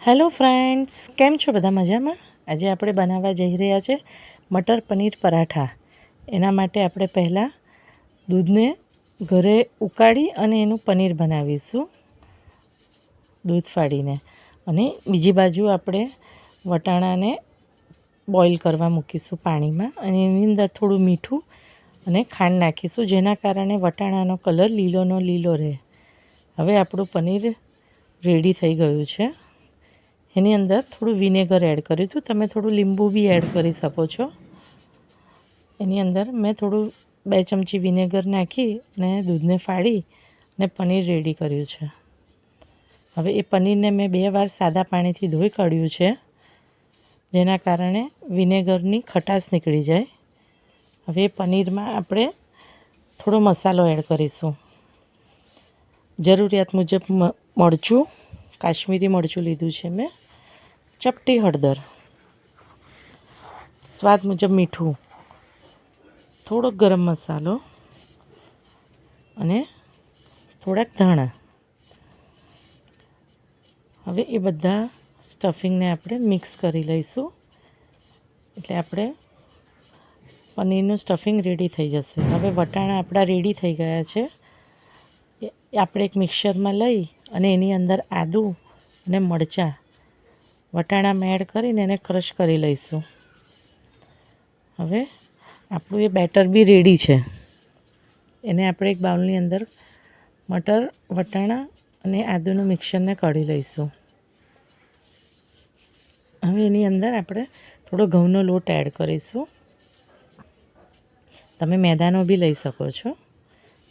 Hello friends, કેમ છો બધા મજામાં? આજે આપણે બનાવવા જઈ રહ્યા છે મટર પનીર પરાઠા. એના માટે આપણે પહેલાં દૂધને ઘરે ઉકાળી અને એનું પનીર બનાવીશું દૂધ ફાડીને. અને બીજી બાજુ આપણે વટાણાને બોઇલ કરવા મૂકીશું પાણીમાં, અને એની અંદર થોડું મીઠું અને ખાંડ નાખીશું, જેના કારણે વટાણાનો કલર લીલોનો લીલો રહે. હવે આપણું પનીર રેડી થઈ ગયું છે. એની અંદર થોડું વિનેગર એડ કર્યું હતું, તમે થોડું લીંબુ બી એડ કરી શકો છો. એની અંદર મેં થોડું 2 ચમચી વિનેગર નાખી અને દૂધને ફાડી અને પનીર રેડી કર્યું છે. હવે એ પનીરને મેં 2 વાર સાદા પાણીથી ધોઈ કાઢ્યું છે, જેના કારણે વિનેગરની ખટાશ નીકળી જાય. હવે એ પનીરમાં આપણે થોડો મસાલો એડ કરીશું. જરૂરિયાત મુજબ મરચું, કાશ્મીરી મરચું લીધું છે મેં, ચપટી હળદર, સ્વાદ મુજબ મીઠું, થોડો ગરમ મસાલો અને થોડાક ધાણા. હવે એ બધા સ્ટફિંગને આપણે મિક્સ કરી લઈશું, એટલે આપણે પનીરનું સ્ટફિંગ રેડી થઈ જશે. હવે વટાણા આપણા રેડી થઈ ગયા છે. આપણે એક મિક્સરમાં લઈ અને એની અંદર આદું અને મરચાં વટાણામાં એડ કરીને એને ક્રશ કરી લઈશું. હવે આપણું એ બેટર બી રેડી છે. એને આપણે એક બાઉલની અંદર મટર, વટાણા અને આદુનું મિક્સરને કાઢી લઈશું. હવે એની અંદર આપણે થોડો ઘઉંનો લોટ એડ કરીશું. તમે મેદાનો બી લઈ શકો છો,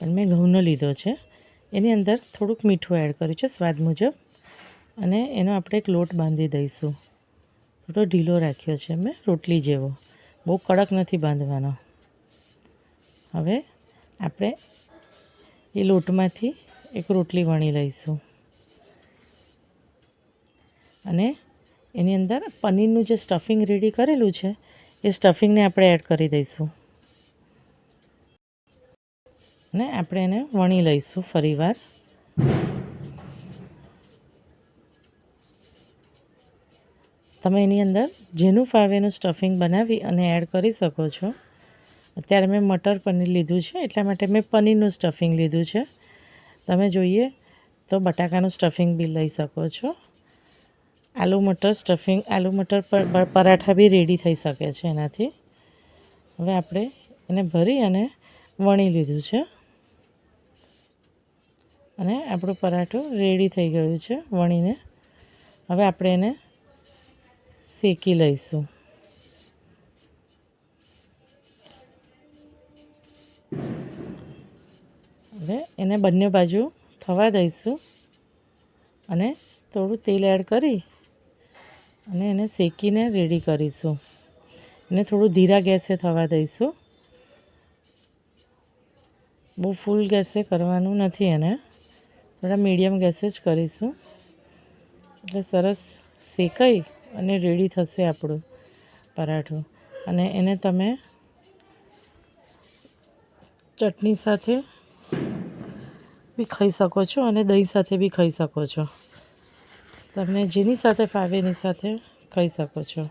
પણ મેં ઘઉંનો લીધો છે. એની અંદર થોડુંક મીઠું એડ કર્યું છે સ્વાદ મુજબ, અને એનો આપણે એક લોટ બાંધી દઈશું. થોડો ઢીલો રાખ્યો છે મેં, રોટલી જેવો, બહુ કડક નથી બાંધવાનો. હવે આપણે એ લોટમાંથી એક રોટલી વણી લઈશું, અને એની અંદર પનીરનું જે સ્ટફિંગ રેડી કરેલું છે એ સ્ટફિંગને આપણે એડ કરી દઈશું, અને આપણે એને વણી લઈશું ફરીવાર. તમે એની અંદર જેનું ફાવે એનું સ્ટફિંગ બનાવી અને એડ કરી શકો છો. અત્યારે મેં મટર પનીર લીધું છે, એટલા માટે મેં પનીરનું સ્ટફિંગ લીધું છે. તમે જોઈએ તો બટાકાનું સ્ટફિંગ બી લઈ શકો છો. આલુ મટર પરાઠા બી રેડી થઈ શકે છે એનાથી. હવે આપણે એને ભરી અને વણી લીધું છે, અને આપણું પરાઠું રેડી થઈ ગયું છે વણીને. હવે આપણે એને શેકી લઈશું. હવે એને બંને બાજુ થવા દઈશું, અને થોડું તેલ એડ કરી અને એને શેકીને રેડી કરીશું. એને થોડું ધીરા ગેસે થવા દઈશું, બહુ ફૂલ ગેસે કરવાનું નથી એને, થોડા મીડિયમ ગેસે જ કરીશું. એટલે સરસ શેકાઈ અને રેડી થશે આપણું પરાઠું. અને એને તમે ચટણી સાથે બી ખાઈ શકો છો, અને દહીં સાથે બી ખાઈ શકો છો. તમને જેની સાથે ફાવે એની સાથે ખાઈ શકો છો.